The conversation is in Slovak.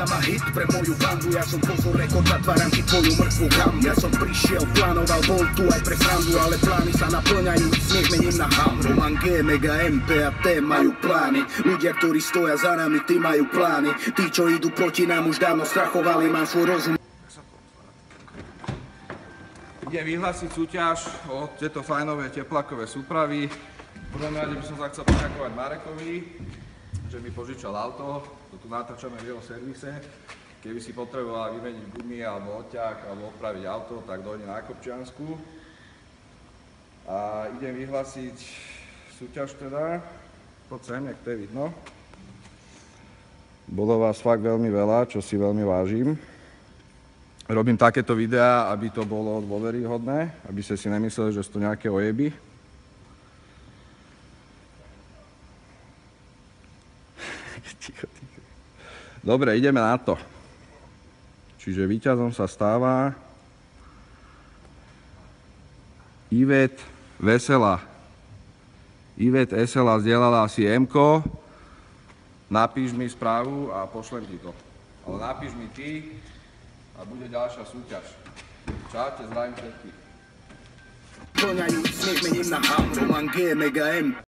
Chystám a hit pre moju bandu. Ja som pozor, rekord, zatváram ti tvoju mŕtvu gambu. Ja som prišiel, plánoval, bol tu aj pre srandu, ale plány sa naplňajú, smiech mením na ham. Roman G, Mega MP a T majú plány. Ľudia, ktorí stoja za nami, tí majú plány. Tí, čo idú proti nám, už dávno strachovali, mám svoj rozum. Idem vyhlásiť súťaž o tieto fajnové teplakové súpravy. V prvom rade by som sa chcel poďakovať Marekovi, že mi požičal auto. To tu natáčame v jeho servise. Keby si potreboval vymeniť gumy alebo odťah alebo opraviť auto, tak dojde na Kopčiansku. A idem vyhlásiť súťaž teda. Poď sem, nech to je vidno. Bolo vás fakt veľmi veľa, čo si veľmi vážim. Robím takéto videá, aby to bolo dôveryhodné, aby ste si nemysleli, že sú to nejaké ojeby. Dobre, ideme na to. Čiže víťazom sa stáva Ivet Veselá. Ivet Veselá zdieľala si M-ko. Napíš mi správu a pošlem ti to. Ale napíš mi ty a bude ďalšia súťaž. Čaute, zdravím všetkých. Plňajú, smiech mením na ham. Roman G, Mega M.